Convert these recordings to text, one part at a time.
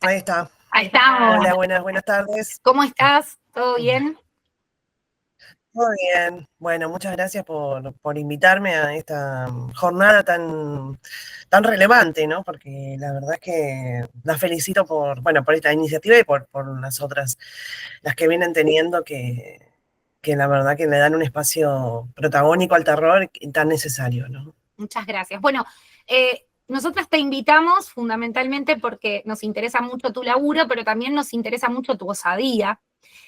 Ahí está. Ahí estamos. Hola, buenas tardes. ¿Cómo estás? ¿Todo bien? Todo bien. Bueno, muchas gracias por invitarme a esta jornada tan relevante, ¿no? Porque la verdad es que la felicito por esta iniciativa y por las otras, las que vienen teniendo que la verdad que le dan un espacio protagónico al terror tan necesario, ¿no? Muchas gracias. Bueno, nosotras te invitamos fundamentalmente porque nos interesa mucho tu laburo, pero también nos interesa mucho tu osadía.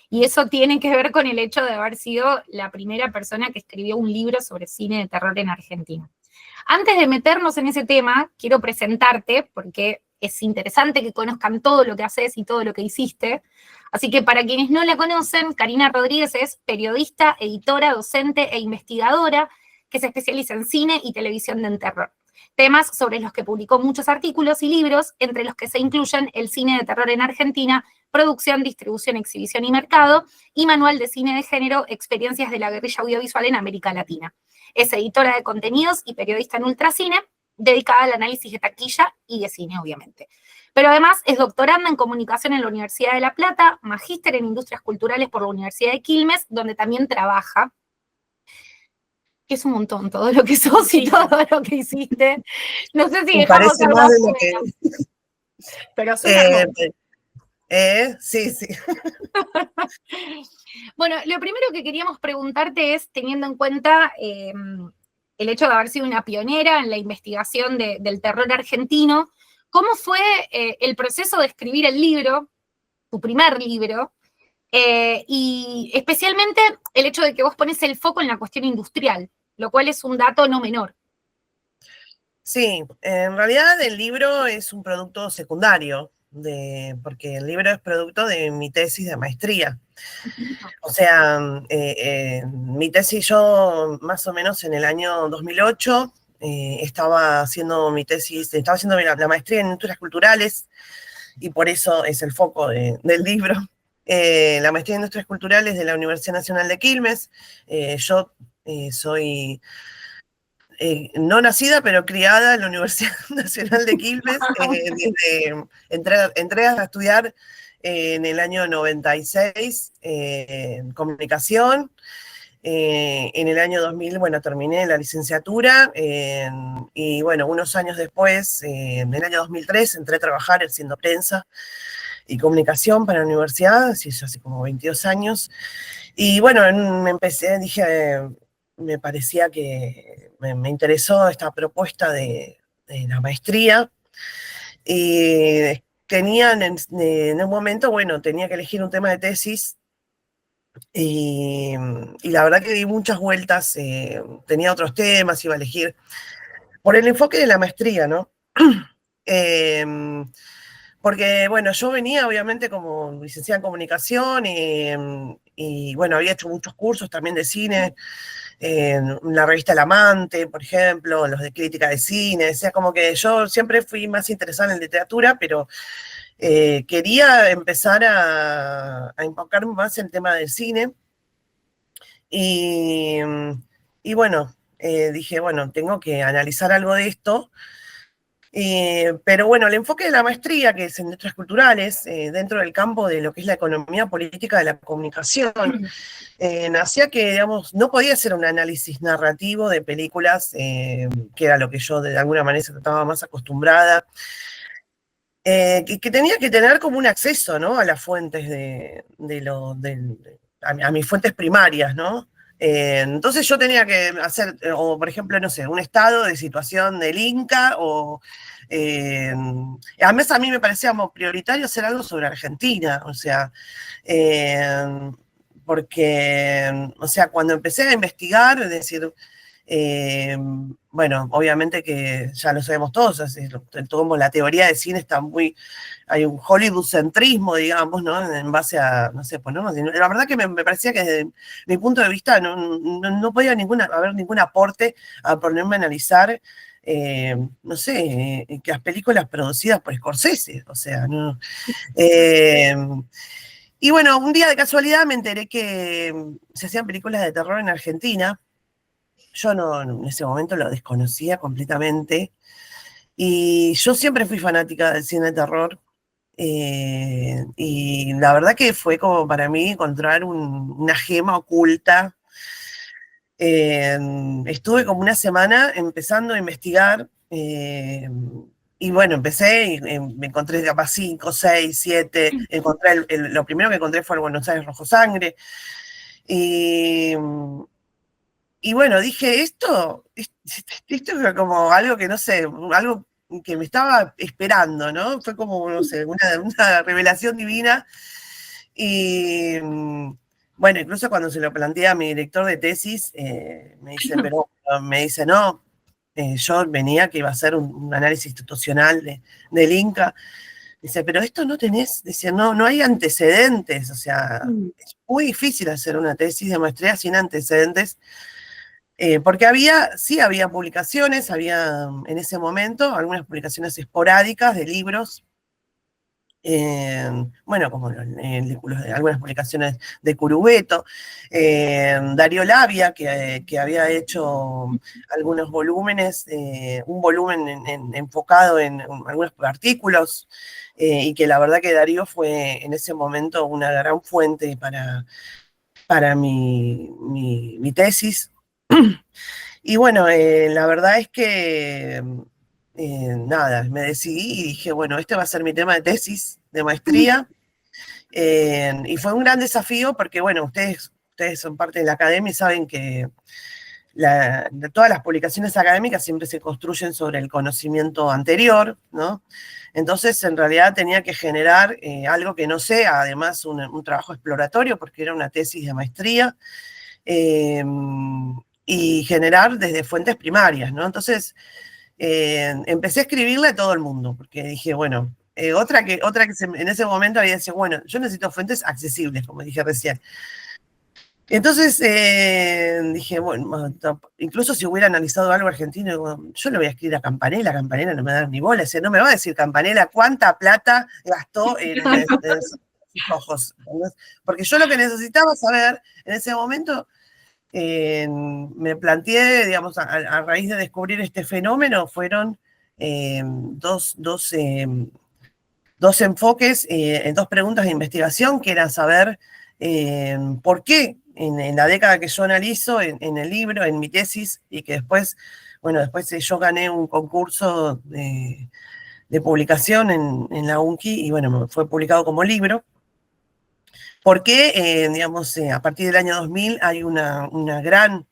Y eso tiene que ver con el hecho de haber sido la primera persona que escribió un libro sobre cine de terror en Argentina. Antes de meternos en ese tema, quiero presentarte, porque es interesante que conozcan todo lo que haces y todo lo que hiciste. Así que para quienes no la conocen, Karina Rodríguez es periodista, editora, docente e investigadora que se especializa en cine y televisión de terror. Temas sobre los que publicó muchos artículos y libros, entre los que se incluyen El cine de terror en Argentina, Producción, Distribución, Exhibición y Mercado, y Manual de Cine de Género, Experiencias de la Guerrilla Audiovisual en América Latina. Es editora de contenidos y periodista en Ultracine, dedicada al análisis de taquilla y de cine, obviamente. Pero además es doctoranda en comunicación en la Universidad de La Plata, magíster en industrias culturales por la Universidad de Quilmes, donde también trabaja. Que es un montón todo lo que sos y todo lo que hiciste. No sé si Me dejamos parece algo más de lo afuera, pero suena que... hermoso. Sí, sí. Bueno, lo primero que queríamos preguntarte es, teniendo en cuenta el hecho de haber sido una pionera en la investigación del terror argentino, ¿cómo fue el proceso de escribir el libro, tu primer libro? Y especialmente el hecho de que vos pones el foco en la cuestión industrial, lo cual es un dato no menor. Sí, en realidad el libro es un producto secundario, porque el libro es producto de mi tesis de maestría. O sea, mi tesis yo más o menos en el año 2008 estaba haciendo mi tesis, estaba haciendo la maestría en industrias culturales y por eso es el foco del libro. La maestría en industrias culturales de la Universidad Nacional de Quilmes. Yo soy no nacida, pero criada en la Universidad Nacional de Quilmes. Entré a estudiar en el año 96 en comunicación. En el año 2000, bueno, terminé la licenciatura y bueno, unos años después, en el año 2003, entré a trabajar haciendo prensa y comunicación para la universidad, así hace como 22 años. Y bueno, me empecé, dije, me parecía que me interesó esta propuesta de la maestría y tenían en un momento, bueno, tenía que elegir un tema de tesis y la verdad que di muchas vueltas, tenía otros temas, iba a elegir por el enfoque de la maestría, ¿no? Porque, bueno, yo venía obviamente como licenciada en comunicación y bueno, había hecho muchos cursos también de cine, en la revista El Amante, por ejemplo, los de crítica de cine, o sea, como que yo siempre fui más interesada en literatura, pero quería empezar a enfocarme más en el tema del cine. Y, bueno, dije, bueno, tengo que analizar algo de esto. Pero bueno, el enfoque de la maestría, que es en letras culturales, dentro del campo de lo que es la economía política de la comunicación, nacía que, digamos, no podía hacer un análisis narrativo de películas, que era lo que yo de alguna manera estaba más acostumbrada, que tenía que tener como un acceso, ¿no? A las fuentes a mis fuentes primarias, ¿no? Entonces yo tenía que hacer, o por ejemplo, no sé, un estado de situación del Inca, eh, además a mí me parecía prioritario hacer algo sobre Argentina, o sea, porque, o sea, cuando empecé a investigar, es decir, bueno, obviamente que ya lo sabemos todos, como la teoría de cine está muy, hay un Hollywood-centrismo, digamos, ¿no? En base a, no sé, pues, ¿no? La verdad que me parecía que desde mi punto de vista no podía haber ningún aporte a ponerme a analizar, no sé, que las películas producidas por Scorsese, o sea, no. Y bueno, un día de casualidad me enteré que se hacían películas de terror en Argentina. Yo no, en ese momento lo desconocía completamente. Y yo siempre fui fanática del cine de terror. Y la verdad que fue como para mí encontrar una gema oculta. Estuve como una semana empezando a investigar, y bueno, empecé y me encontré capaz 5, 6, 7, encontré lo primero que encontré fue el Buenos Aires Rojo Sangre, y, y bueno, dije, esto es como algo que no sé, algo que me estaba esperando, ¿no? Fue como, no sé, una revelación divina. Y bueno, incluso cuando se lo plantea a mi director de tesis, me dice, no, yo venía que iba a hacer un análisis institucional del Inca. Dice, pero esto no tenés, dice, no hay antecedentes, o sea, es muy difícil hacer una tesis de maestría sin antecedentes, porque sí había publicaciones, había en ese momento algunas publicaciones esporádicas de libros, bueno, como algunas publicaciones de Curubeto, Darío Labia, que había hecho algunos volúmenes, un volumen enfocado en algunos artículos, y que la verdad que Darío fue en ese momento una gran fuente para mi tesis. Y bueno, la verdad es que nada, me decidí y dije, bueno, este va a ser mi tema de tesis, de maestría. Y fue un gran desafío porque, bueno, ustedes son parte de la academia y saben que todas las publicaciones académicas siempre se construyen sobre el conocimiento anterior, ¿no? Entonces, en realidad tenía que generar algo que no sea, además, un trabajo exploratorio, porque era una tesis de maestría, eh, y generar desde fuentes primarias, ¿no? Entonces, empecé a escribirle a todo el mundo, porque dije, bueno, otra que en ese momento había dicho, bueno, yo necesito fuentes accesibles, como dije recién. Entonces dije, bueno, incluso si hubiera analizado algo argentino, yo le voy a escribir a Campanella no me da ni bola, o sea, no me va a decir Campanella cuánta plata gastó en sus ojos, ¿entendés? Porque yo lo que necesitaba saber en ese momento, me planteé, digamos, a raíz de descubrir este fenómeno, fueron dos enfoques, en dos preguntas de investigación, que era saber por qué en la década que yo analizo, en el libro, en mi tesis, y que después, bueno, después yo gané un concurso de publicación en la UNCI, y bueno, fue publicado como libro. Porque, digamos, a partir del año 2000 hay una gran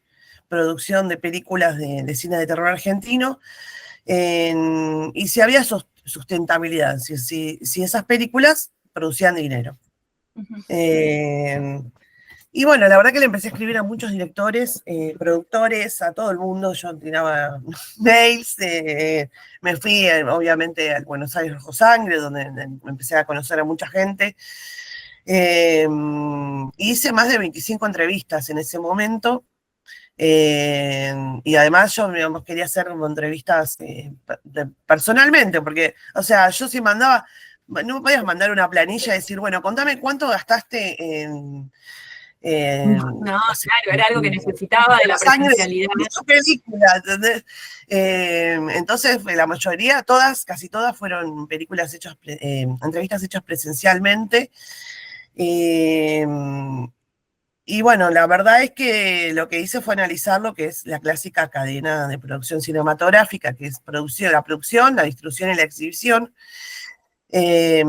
producción de películas de cine de terror argentino, y si había sustentabilidad, si esas películas producían dinero. Y bueno, la verdad que le empecé a escribir a muchos directores, productores, a todo el mundo. Yo tiraba mails, me fui obviamente al Buenos Aires Rojo Sangre, donde empecé a conocer a mucha gente. Hice más de 25 entrevistas en ese momento, y además yo, digamos, quería hacer como entrevistas personalmente, porque, o sea, yo si mandaba, no podías mandar una planilla y decir, bueno, contame cuánto gastaste No, no sé, claro, era algo que necesitaba de la sangre presencialidad. de tu película, ¿entendés? Entonces, la mayoría, casi todas fueron películas hechas, entrevistas hechas presencialmente. Y bueno, la verdad es que lo que hice fue analizar lo que es la clásica cadena de producción cinematográfica, que es la producción, la distribución y la exhibición. Eh,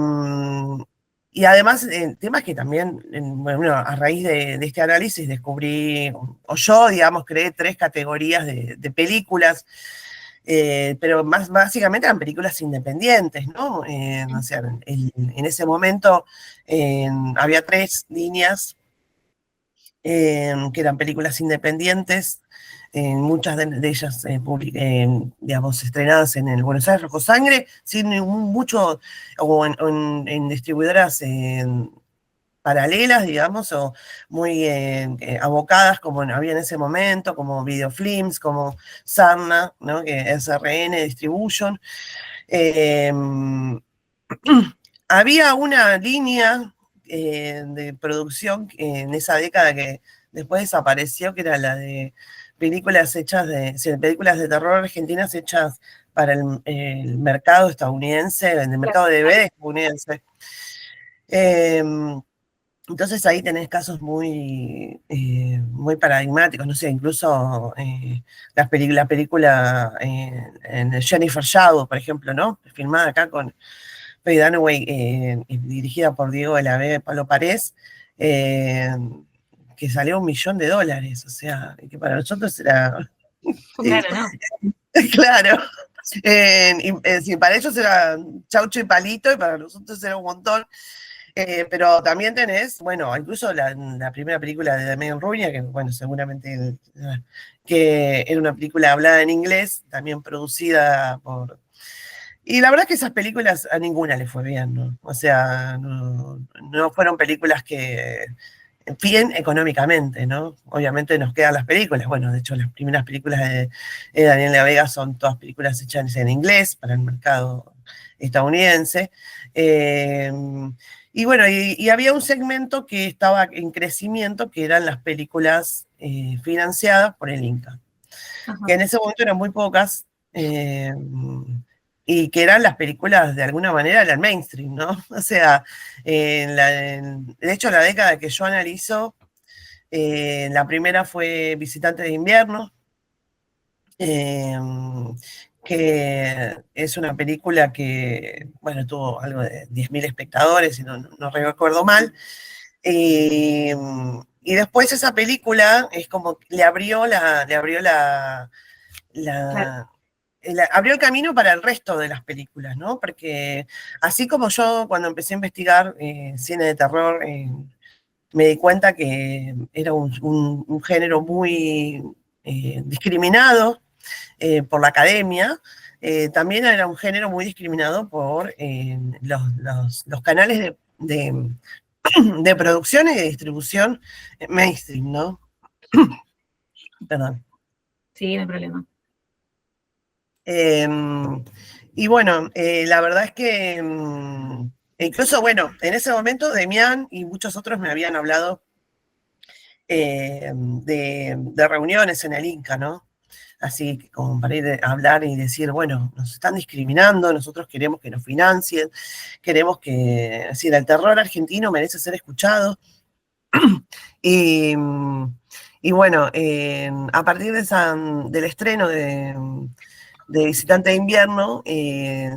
y además, temas que también, bueno, a raíz de este análisis descubrí, o yo, digamos, creé 3 categorías de películas, pero básicamente eran películas independientes, ¿no? O sea, en ese momento había 3 líneas, que eran películas independientes, muchas de ellas digamos, estrenadas en el Buenos Aires Rojo Sangre, sin mucho, o en distribuidoras paralelas, digamos, o muy abocadas como había en ese momento, como Videofilms, como Sarna, ¿no? Que es SRN Distribution. Eh, Había una línea de producción en esa década que después desapareció, que era la de películas hechas películas de terror argentinas hechas el mercado estadounidense, el mercado de DVD estadounidense. Entonces ahí tenés casos muy paradigmáticos, no sé, incluso la película en Jennifer Shadow, por ejemplo, ¿no? Filmada acá con Faye Dunaway, y dirigida por Diego de la Vega y Pablo Parés, eh, que salió $1.000.000, o sea, que para nosotros era... Claro, ¿no? Claro. Sí, para ellos era chaucho y palito, y para nosotros era un montón. Pero también tenés, bueno, incluso la primera película de Damián Rubia, que bueno, seguramente que era una película hablada en inglés, también producida por... Y la verdad es que esas películas a ninguna le fue bien, ¿no? O sea, no fueron películas que... Bien económicamente, ¿no? Obviamente nos quedan las películas. Bueno, de hecho, las primeras películas de Daniel de la Vega son todas películas hechas en inglés para el mercado estadounidense. Eh, y bueno, y había un segmento que estaba en crecimiento, que eran las películas financiadas por el Inca, Ajá. que en ese momento eran muy pocas, y que eran las películas de alguna manera eran mainstream, ¿no? O sea, de hecho la década que yo analizo, la primera fue Visitante de Invierno, eh, que es una película que, bueno, tuvo algo de 10.000 espectadores, si no recuerdo mal. Y después esa película es como Claro. abrió el camino para el resto de las películas, ¿no? Porque así como yo cuando empecé a investigar cine de terror, me di cuenta que era un género muy discriminado por la academia. También era un género muy discriminado por los canales de producción y de distribución mainstream, ¿no? Perdón. Sí, no hay problema. Eh, y bueno, la verdad es que incluso, bueno, en ese momento Demián y muchos otros me habían hablado de reuniones en el Inca, ¿no? Así como para ir a hablar y decir, bueno, nos están discriminando, nosotros queremos que nos financien, queremos que, es decir, el terror argentino merece ser escuchado. Y, y bueno, a partir del estreno de Visitante de Invierno,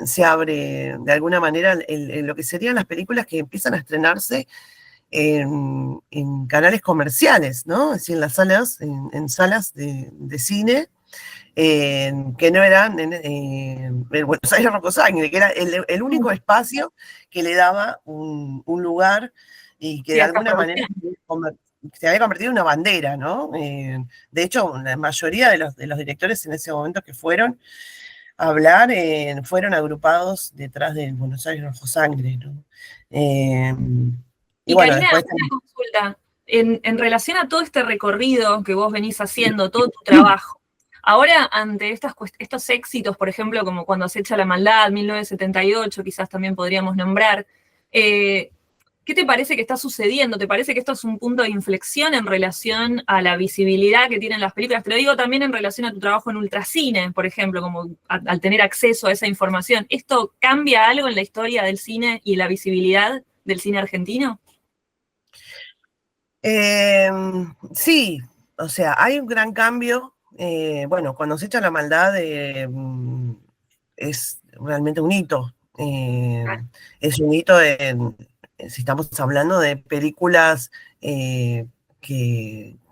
se abre de alguna manera lo que serían las películas que empiezan a estrenarse en canales comerciales, ¿no? Es decir, en las salas, en salas de cine, que no eran en Buenos Aires Rojo Sangre, que era el único espacio que le daba un lugar y que Sí, de a esta alguna manera producción. se había convertido en una bandera, ¿no? De hecho, la mayoría de los directores en ese momento que fueron a hablar fueron agrupados detrás del Buenos Aires Rojo Sangre, ¿no? Eh, y Y bueno, Karina, después una consulta. En relación a todo este recorrido que vos venís haciendo, todo tu trabajo, ahora ante estos éxitos, por ejemplo, como Cuando acecha la maldad, 1978, quizás también podríamos nombrar, ¿qué te parece que está sucediendo? ¿Te parece que esto es un punto de inflexión en relación a la visibilidad que tienen las películas? Te lo digo también en relación a tu trabajo en Ultracine, por ejemplo, como al tener acceso a esa información. ¿Esto cambia algo en la historia del cine y la visibilidad del cine argentino? Eh, sí, o sea, hay un gran cambio. Bueno, cuando se echa la maldad es realmente un hito. Es un hito si estamos hablando de películas que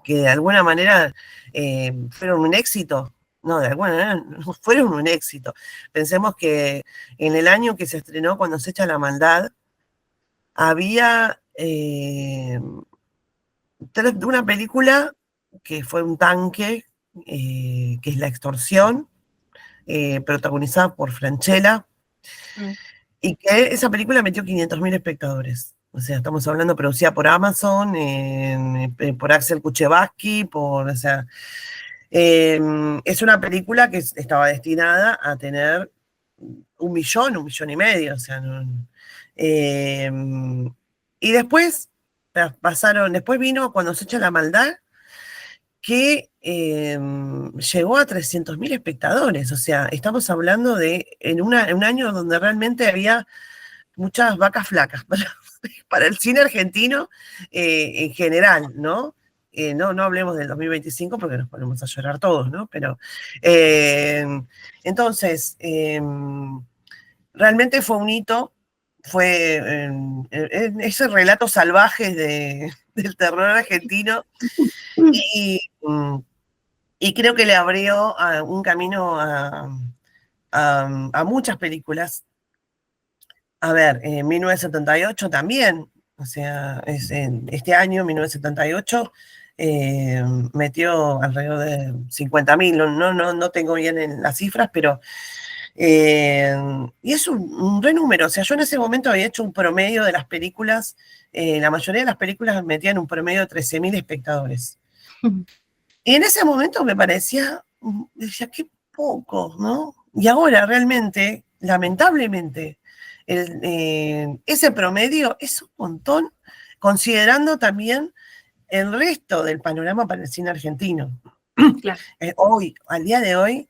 de alguna manera fueron un éxito. No, de alguna manera no fueron un éxito. Pensemos que en el año que se estrenó Cuando se echa la maldad, había de una película que fue un tanque, que es La Extorsión, protagonizada por Francella, Mm. y que esa película metió 500.000 espectadores. O sea, estamos hablando producida por Amazon, por Axel Kuchevaski, o sea, es una película que estaba destinada a tener 1 millón, 1,5 millones, o sea, eh, y después después vino Cuando se echa la maldad, que llegó a 300.000 espectadores. O sea, estamos hablando de en un año donde realmente había muchas vacas flacas para el cine argentino en general, ¿no? No hablemos del 2025 porque nos ponemos a llorar todos, ¿no? Pero entonces, realmente fue un hito, fue ese relato salvaje del terror argentino y, y creo que le abrió un camino a muchas películas. A ver, 1978 también, o sea, este año, 1978, metió alrededor de 50.000, no tengo bien en las cifras, pero... y es un re número, o sea, yo en ese momento había hecho un promedio de las películas, la mayoría de las películas metían un promedio de 13.000 espectadores. Y en ese momento me parecía, decía, qué poco, ¿no? Y ahora realmente, lamentablemente, ese promedio es un montón, considerando también el resto del panorama para el cine argentino. Claro. Hoy, al día de hoy,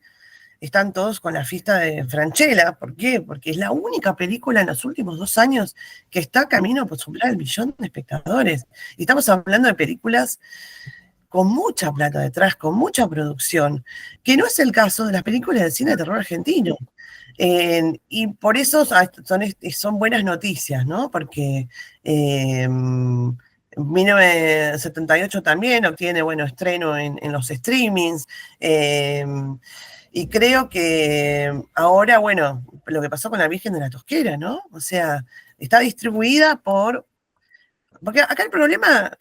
están todos con la fiesta de Francella. ¿Por qué? Porque es la única película en los últimos 2 años que está camino por superar el 1.000.000 de espectadores. Y estamos hablando de películas con mucha plata detrás, con mucha producción, que no es el caso de las películas del cine de terror argentino. Y por eso son buenas noticias, ¿no? Porque 1978 también obtiene, bueno, estreno en los streamings. Y creo que ahora, bueno, lo que pasó con La Virgen de la Tosquera, ¿no? O sea, está distribuida porque acá el problema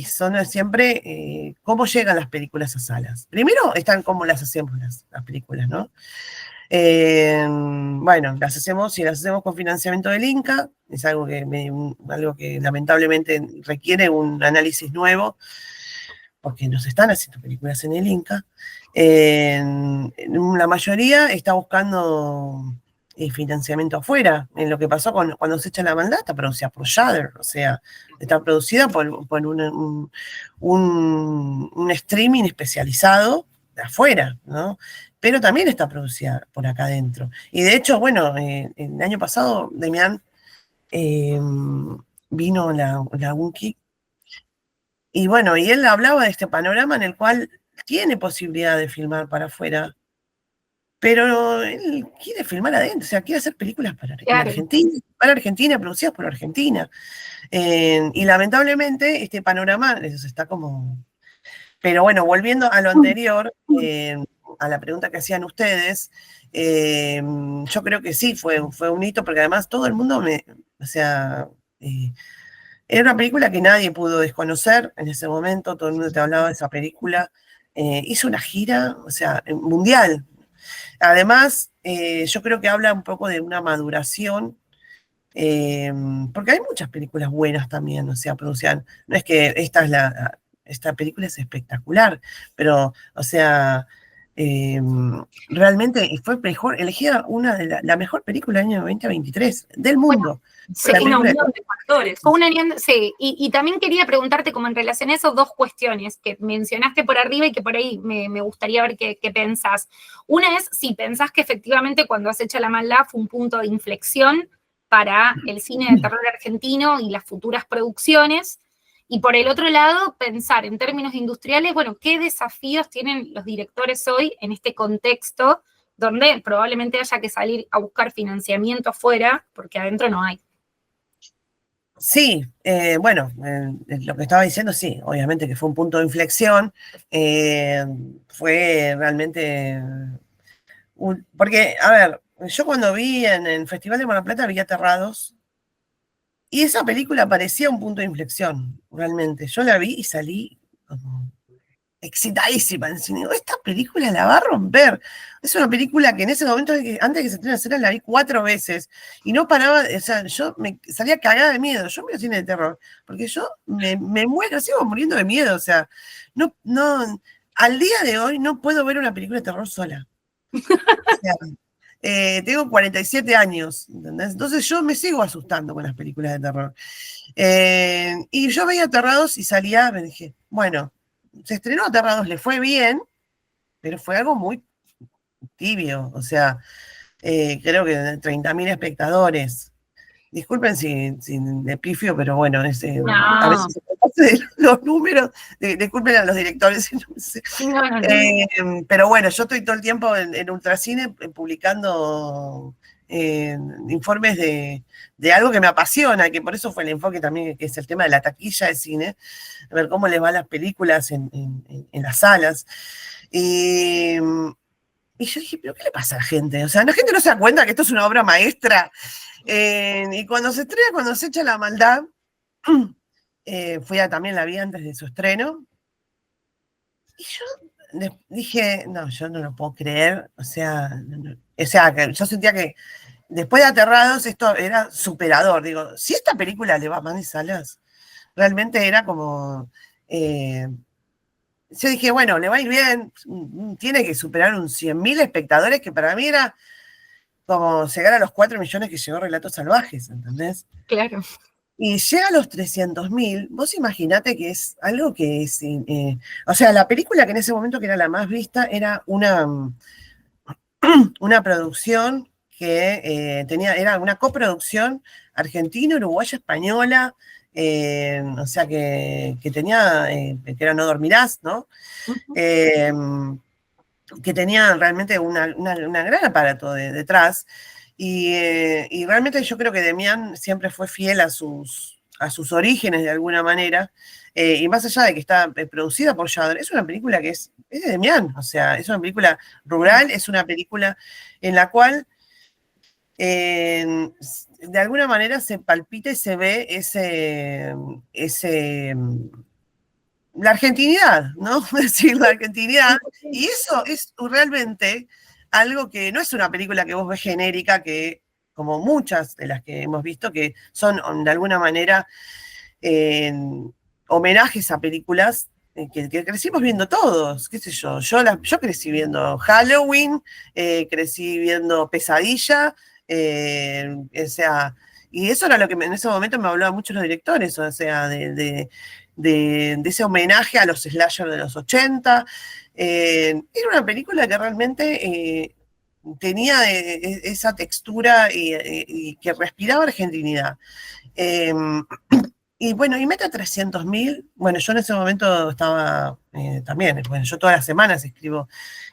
son siempre cómo llegan las películas a salas. Primero están cómo las hacemos las películas, ¿no? Bueno, si las hacemos con financiamiento del Inca, es algo que lamentablemente requiere un análisis nuevo, porque nos están haciendo películas en el Inca. La mayoría está buscando financiamiento afuera. En lo que pasó cuando se echa la maldad, está producida por Shudder, o sea, está producida por un streaming especializado de afuera, ¿no? Pero también está producida por acá adentro. Y de hecho, bueno, el año pasado, Demián, vino la Wookiee, y bueno, y él hablaba de este panorama en el cual tiene posibilidad de filmar para afuera, pero él quiere filmar adentro, o sea, quiere hacer películas Claro. para Argentina, producidas por Argentina. Y lamentablemente este panorama eso está como... Pero bueno, volviendo a lo anterior, a la pregunta que hacían ustedes, yo creo que sí, fue un hito, porque además todo el mundo o sea... era una película que nadie pudo desconocer en ese momento, todo el mundo te hablaba de esa película. Hizo una gira, o sea, mundial. Además, yo creo que habla un poco de una maduración, porque hay muchas películas buenas también, o sea, producidas. No es que esta película es espectacular, pero, o sea, realmente fue elegida la mejor película del año 2023 del mundo. Sí, una unión de factores. Sí, y también quería preguntarte, como en relación a esas 2 cuestiones que mencionaste por arriba y que por ahí me gustaría ver qué pensás. Una es si pensás que efectivamente cuando has hecho La Maldad fue un punto de inflexión para el cine de terror argentino y las futuras producciones. Y por el otro lado, pensar en términos industriales, bueno, ¿qué desafíos tienen los directores hoy en este contexto donde probablemente haya que salir a buscar financiamiento afuera porque adentro no hay? Sí, bueno, lo que estaba diciendo, sí, obviamente que fue un punto de inflexión, fue realmente, porque, a ver, yo cuando vi en el Festival de Mar del Plata vi Aterrados, y esa película parecía un punto de inflexión, realmente, yo la vi y salí como excitadísima, digo, esta película la va a romper. Es una película que en ese momento, antes de que se estrene la escena, la vi 4 veces y no paraba, o sea, yo me salía cagada de miedo. Yo miro cine de terror, porque yo me muero, sigo muriendo de miedo, o sea, al día de hoy no puedo ver una película de terror sola. O sea, tengo 47 años, ¿entendés? Entonces yo me sigo asustando con las películas de terror. Y yo veía Aterrados y salía, me dije, bueno, se estrenó Aterrados, le fue bien, pero fue algo muy tibio, o sea, creo que 30.000 espectadores. Disculpen si me pifio, pero bueno, a No, veces se pasa de los números, disculpen a los directores, no sé. no, no, no. Pero bueno, yo estoy todo el tiempo en Ultracine publicando informes de algo que me apasiona, que por eso fue el enfoque también, que es el tema de la taquilla de cine, ver cómo les van las películas en las salas. Y, y yo dije, ¿pero qué le pasa a la gente? O sea, la gente no se da cuenta que esto es una obra maestra. Y cuando se estrena, cuando se echa la maldad, también la vi antes de su estreno. Y yo dije, no, yo no lo puedo creer. O sea, que yo sentía que después de Aterrados esto era superador. Digo, si esta película le va mal en salas, realmente era como... yo dije, bueno, le va a ir bien, tiene que superar un 100.000 espectadores, que para mí era como llegar a los 4 millones que llegó Relatos Salvajes, ¿entendés? Claro. Y llega a los 300.000, vos imaginate que es algo que es... o sea, la película que en ese momento que era la más vista era una producción que era una coproducción argentina, uruguaya, española, o sea, que tenía, que era No Dormirás, ¿no? Eh, que tenía realmente una gran aparato detrás. Y realmente yo creo que Demián siempre fue fiel a sus orígenes de alguna manera. Y más allá de que está producida por Shudder, es una película que es de Demián. O sea, es una película rural, es una película en la cual de alguna manera se palpita y se ve la argentinidad, ¿no? Es decir, la argentinidad. Y eso es realmente algo que no es una película que vos ves genérica, que como muchas de las que hemos visto, que son de alguna manera homenajes a películas que crecimos viendo todos, qué sé yo. Yo crecí viendo Halloween, crecí viendo Pesadilla, o sea, y eso era lo que en ese momento me hablaban mucho los directores, o sea, de ese homenaje a los slasher de los 80. Era una película que realmente tenía esa textura y que respiraba argentinidad. Eh, y bueno, y mete 300.000. Bueno, yo en ese momento estaba también, bueno, yo todas las semanas escribo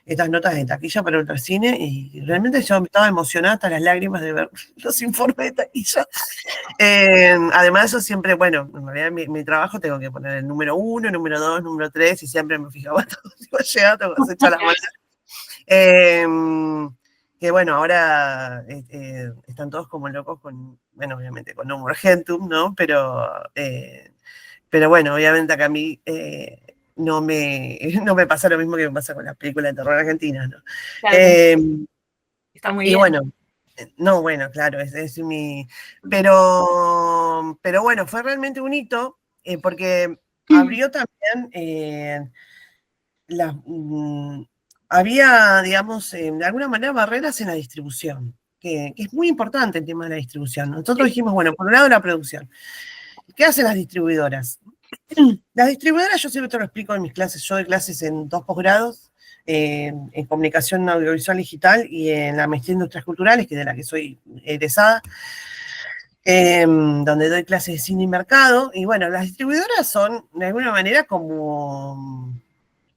estas notas de taquilla para Ultracine y realmente yo estaba emocionada hasta las lágrimas de ver los informes de taquilla. Además, yo siempre, bueno, en realidad mi trabajo tengo que poner el número 1, el número 2, el número 3 y siempre me fijaba todo, digo, llega, tengo que echar la mano. Que bueno, ahora están todos como locos con, bueno, obviamente con Humor Gentum, ¿no? Pero bueno, obviamente acá a mí no me pasa lo mismo que me pasa con las películas de terror argentinas, ¿no? Claro, está muy Y bien. bueno, no, bueno, claro, es mi... Pero bueno, fue realmente un hito porque abrió también había, digamos, de alguna manera barreras en la distribución, que es muy importante el tema de la distribución. Nosotros dijimos, bueno, por un lado la producción. ¿Qué hacen las distribuidoras? Las distribuidoras, yo siempre te lo explico en mis clases, yo doy clases en 2 posgrados, en comunicación audiovisual digital y en la maestría en industrias culturales, que es de la que soy egresada, donde doy clases de cine y mercado. Y bueno, las distribuidoras son de alguna manera como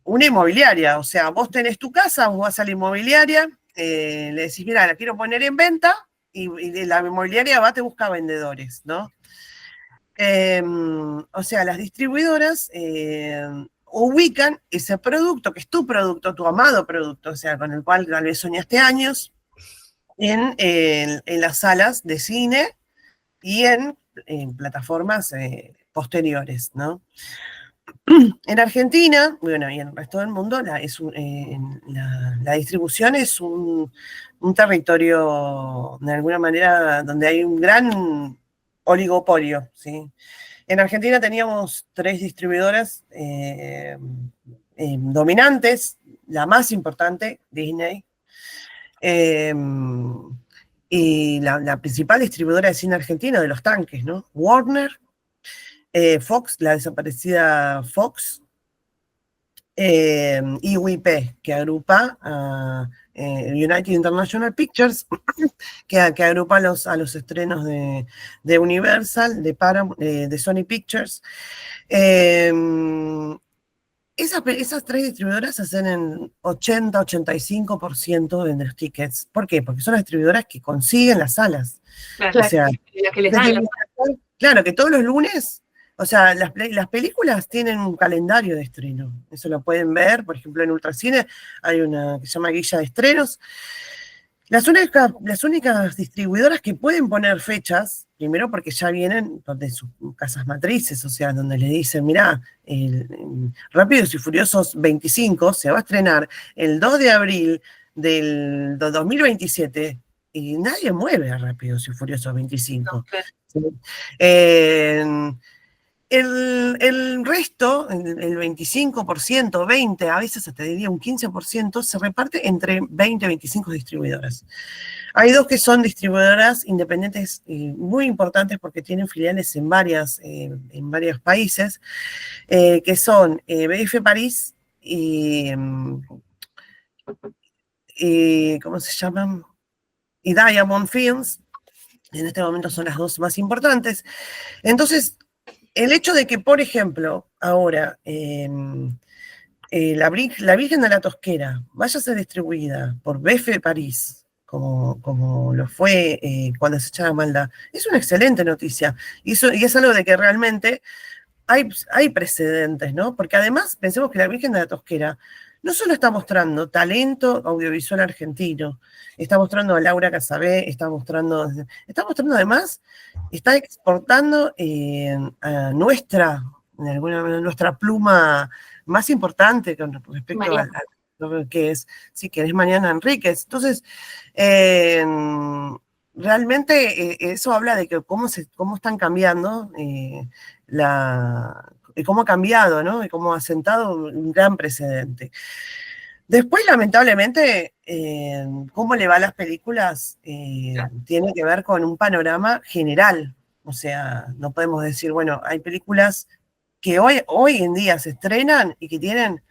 una inmobiliaria, o sea, vos tenés tu casa, vos vas a la inmobiliaria, le decís, mira, la quiero poner en venta, y la inmobiliaria va, te busca vendedores, ¿no? O sea, las distribuidoras ubican ese producto, que es tu producto, tu amado producto, o sea, con el cual tal vez soñaste años, en las salas de cine y en plataformas posteriores, ¿no? En Argentina, bueno, y en el resto del mundo, la distribución es un territorio, de alguna manera, donde hay un gran oligopolio, ¿sí? En Argentina teníamos 3 distribuidoras dominantes, la más importante, Disney, eh, y la principal distribuidora de cine argentino de los tanques, ¿no? Warner, Fox, la desaparecida Fox, IUIP, que agrupa a United International Pictures, que agrupa a los estrenos de Universal, de Paramount, de Sony Pictures. Esas tres distribuidoras hacen en 80-85% de los tickets. ¿Por qué? Porque son las distribuidoras que consiguen las salas. Claro, o sea, las que les dan claro, que todos los lunes, o sea, las películas tienen un calendario de estreno. Eso lo pueden ver, por ejemplo, en Ultracine hay una que se llama Guilla de Estrenos. Las únicas distribuidoras que pueden poner fechas, primero porque ya vienen de sus casas matrices, o sea, donde le dicen, mirá, Rápidos y Furiosos 25 se va a estrenar el 2 de abril del 2027 y nadie mueve a Rápidos y Furiosos 25. No, claro. ¿Sí? El resto, el 25%, 20%, a veces hasta diría un 15%, se reparte entre 20 y 25 distribuidoras. Hay dos que son distribuidoras independientes muy importantes porque tienen filiales en varios países, que son BF París y ¿cómo se llaman? Y Diamond Films. En este momento son las dos más importantes. Entonces, el hecho de que, por ejemplo, ahora la Virgen de la Tosquera vaya a ser distribuida por BF París, como lo fue cuando se echaba Maldad, es una excelente noticia. Y es algo de que realmente hay precedentes, ¿no? Porque además, pensemos que la Virgen de la Tosquera no solo está mostrando talento audiovisual argentino, está mostrando a Laura Casabé, está mostrando además, está exportando a nuestra pluma más importante con respecto a lo que es, sí, que es Mariana Enríquez. Entonces, realmente eso habla de que cómo están cambiando cómo ha cambiado, ¿no? Y cómo ha sentado un gran precedente. Después, lamentablemente, cómo le va a las películas tiene que ver con un panorama general. O sea, no podemos decir, bueno, hay películas que hoy en día se estrenan y que tienen,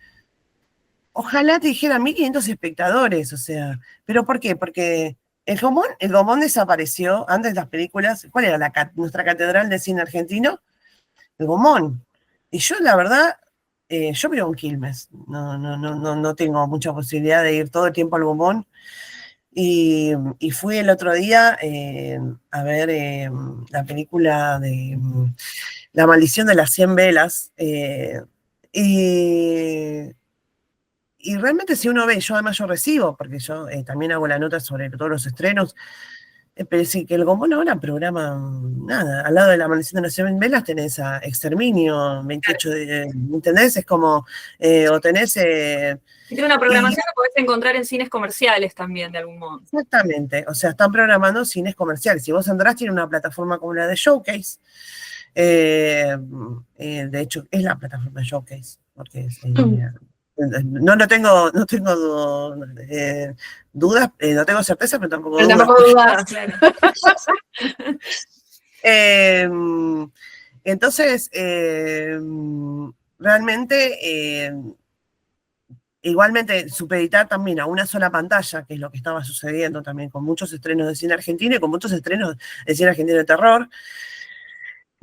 ojalá te dijera 1.500 espectadores, o sea, ¿pero por qué? Porque el Gomón desapareció antes de las películas. ¿Cuál era nuestra catedral de cine argentino? El Gomón. Y yo, la verdad, yo vivo en Quilmes, no tengo mucha posibilidad de ir todo el tiempo al Gomón. Y fui el otro día a ver la película de La maldición de las 100 velas. Y realmente si uno ve, yo además yo recibo, porque yo también hago la nota sobre todos los estrenos, pero sí que el Gomón ahora programa nada. Al lado de La maldición de las 100 velas tenés a Exterminio, 28 de, ¿entendés? Es como, o tenés... y tiene una programación que podés encontrar en cines comerciales también, de algún modo. Exactamente, o sea, están programando cines comerciales. Si vos entrás, tiene una plataforma como la de Showcase. De hecho, es la plataforma de Showcase, porque no tengo dudas, no tengo certeza, pero tampoco Pero dudas. tampoco dudas. Claro. Entonces, realmente, igualmente, supeditar también a una sola pantalla, que es lo que estaba sucediendo también con muchos estrenos de cine argentino y con muchos estrenos de cine argentino de terror,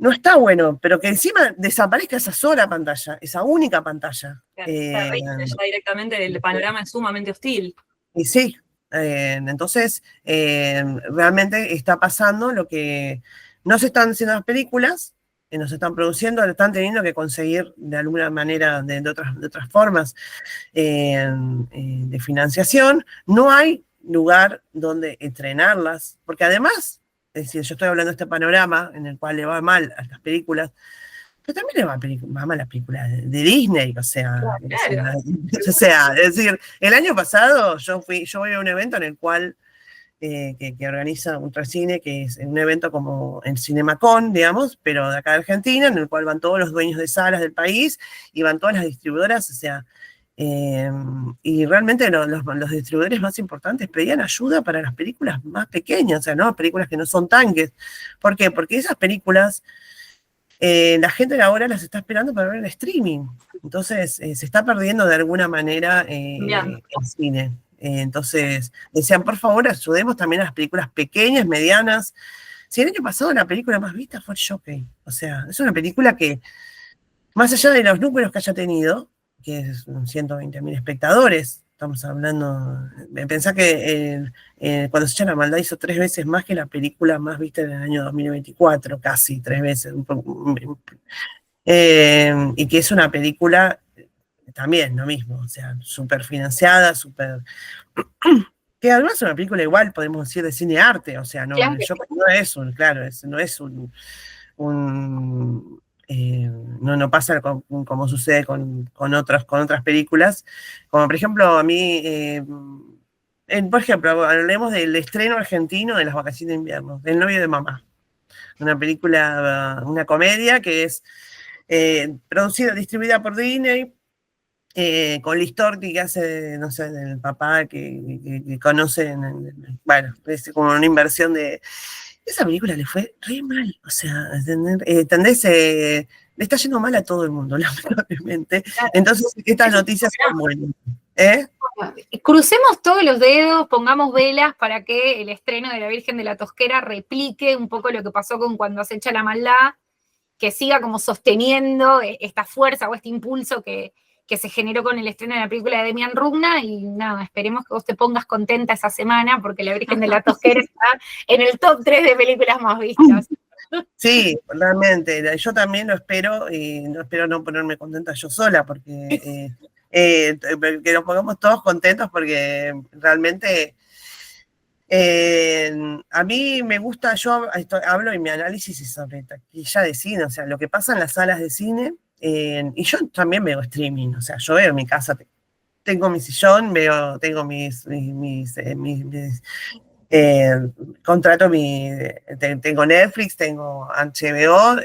no está bueno, pero que encima desaparezca esa sola pantalla, esa única pantalla. Claro, ya directamente el panorama es sumamente hostil. Y sí, entonces realmente está pasando lo que no se están haciendo las películas, no se están produciendo, están teniendo que conseguir de alguna manera, de otras formas de financiación. No hay lugar donde estrenarlas, porque además, es decir, yo estoy hablando de este panorama en el cual le va mal a las películas, pero también le va mal a las películas de Disney, o sea, claro. Es decir, el año pasado yo voy a un evento en el cual que organiza Ultracine, que es un evento como el CinemaCon, digamos, pero de acá de Argentina, en el cual van todos los dueños de salas del país y van todas las distribuidoras, o sea, y realmente los distribuidores más importantes pedían ayuda para las películas más pequeñas, o sea, ¿no? Películas que no son tanques. ¿Por qué? Porque esas películas la gente ahora las está esperando para ver en streaming. Entonces, se está perdiendo de alguna manera el cine. Entonces, decían, por favor, ayudemos también a las películas pequeñas, medianas. Si el año pasado la película más vista fue Jockey. O sea, es una película que, más allá de los números que haya tenido, que es 120.000 espectadores, estamos hablando, pensá que cuando se echa la maldad hizo 3 veces más que la película más vista en el año 2024, casi 3 veces. Y que es una película también lo mismo, o sea, súper financiada, súper... Que además es una película igual, podemos decir, de cine arte, o sea, no, Claro. no es un, claro, no es no pasa como sucede con otras películas, como por ejemplo a mí, por ejemplo, hablemos del estreno argentino de Las vacaciones de invierno, El novio de mamá, una película, una comedia que es producida, distribuida por Disney, con Liz Torti que hace, no sé, del papá que conocen, bueno, es como una inversión de... Esa película le fue re mal, o sea, ¿entendés? Le está yendo mal a todo el mundo, lamentablemente. Entonces, estas noticias son buenas. Crucemos todos los dedos, pongamos velas para que el estreno de La Virgen de la Tosquera replique un poco lo que pasó con Cuando acecha la maldad, que siga como sosteniendo esta fuerza o este impulso que se generó con el estreno de la película de Demian Rugna, y nada, esperemos que vos te pongas contenta esa semana, porque La Virgen de la Tosquera está en el top 3 de películas más vistas. Sí, realmente, yo también lo espero, y no espero no ponerme contenta yo sola, porque que nos pongamos todos contentos, porque realmente a mí me gusta, yo hablo y mi análisis es sobre taquilla de cine, o sea, lo que pasa en las salas de cine, y yo también veo streaming, o sea, yo veo en mi casa, tengo mi sillón, tengo contrato tengo Netflix, tengo HBO,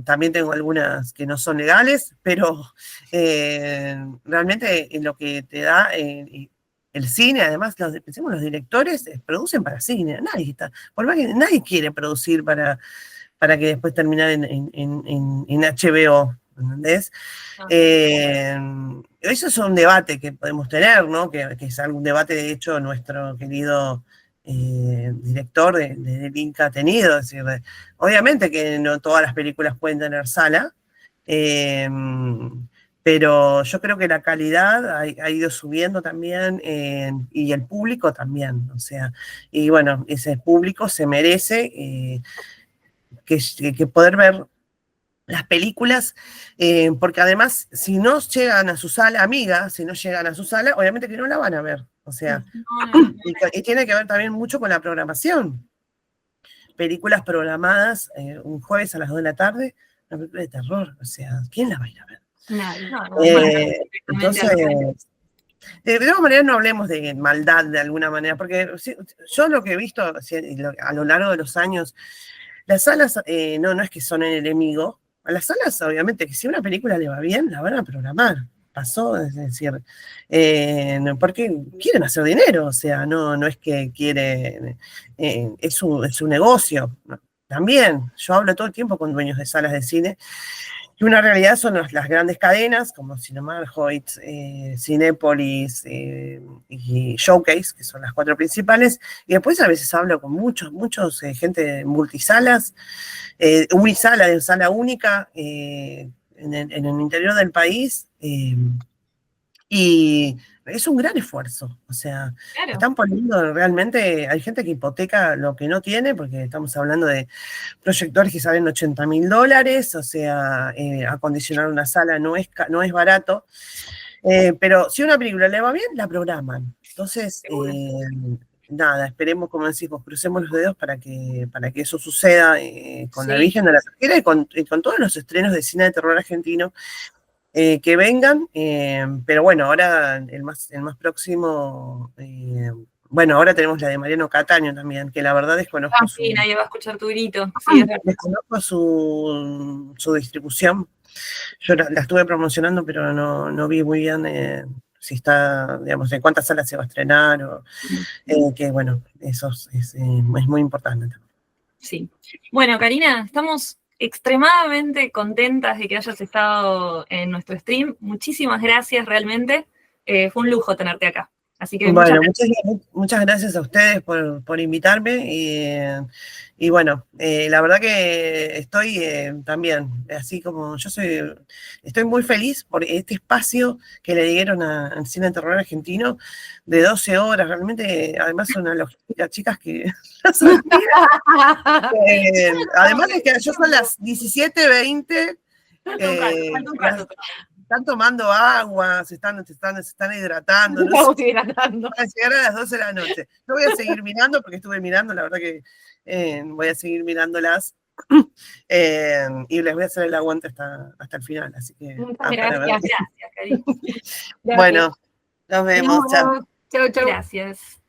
también tengo algunas que no son legales, pero realmente lo que te da el cine, además, pensemos, los directores producen para cine, por más que nadie quiere producir para que después terminar en HBO, ¿entendés? Eso es un debate que podemos tener, ¿no? Que es algún debate, de hecho, nuestro querido director del Inca ha tenido. Es decir, obviamente que no todas las películas pueden tener sala, pero yo creo que la calidad ha ido subiendo también, y el público también, o sea, y bueno, ese público se merece que poder ver las películas, porque además, si no llegan a su sala, si no llegan a su sala, obviamente que no la van a ver, o sea, y tiene que ver también mucho con la programación. Películas programadas un jueves a las 2 de la tarde, una película de terror, o sea, ¿quién la va a ir a ver? Entonces, de alguna manera no hablemos de maldad de alguna manera, porque yo lo que he visto a lo largo de los años, las salas no es que son el enemigo. A las salas, obviamente, que si una película le va bien, la van a programar. Pasó, es decir, porque quieren hacer dinero, o sea, no es que quieren, es su negocio. También, yo hablo todo el tiempo con dueños de salas de cine, y una realidad son las grandes cadenas, como Cinemark, Hoyt, Cinépolis y Showcase, que son las 4 principales, y después a veces hablo con muchos gente de multisalas, unisala, de sala única, en el interior del país, y es un gran esfuerzo, o sea, Claro. Están poniendo realmente, hay gente que hipoteca lo que no tiene, porque estamos hablando de proyectores que salen $80.000, o sea, acondicionar una sala no es barato, pero si una película le va bien, la programan. Entonces, nada, esperemos, como decimos, crucemos los dedos para que eso suceda con La Virgen de la Tosquera y con todos los estrenos de cine de terror argentino que vengan, pero bueno, ahora el más próximo, bueno, ahora tenemos la de Mariano Cataño también, que la verdad desconozco nadie va a escuchar tu grito. Sí, desconozco su distribución. Yo la estuve promocionando, pero no vi muy bien si está, digamos, en cuántas salas se va a estrenar, que bueno, eso es muy importante. Sí. Bueno, Karina, estamos extremadamente contentas de que hayas estado en nuestro stream. Muchísimas gracias, realmente. Fue un lujo tenerte acá. Así que Bueno, muchas gracias a ustedes por invitarme y bueno, la verdad que estoy también, así como estoy muy feliz por este espacio que le dieron al cine de terror argentino de 12 horas, realmente, además son una logística, chicas, que no se olvidan. Además es que yo son las 17:20. Falta un rato. Están tomando agua, se están hidratando, no sé, para llegar a las 12 de la noche. Yo voy a seguir mirando, porque estuve mirando, la verdad que voy a seguir mirándolas y les voy a hacer el aguante hasta el final. Así que, Muchas gracias. Gracias, Cari. Bueno, nos vemos. Chao. Chau, chau. Gracias.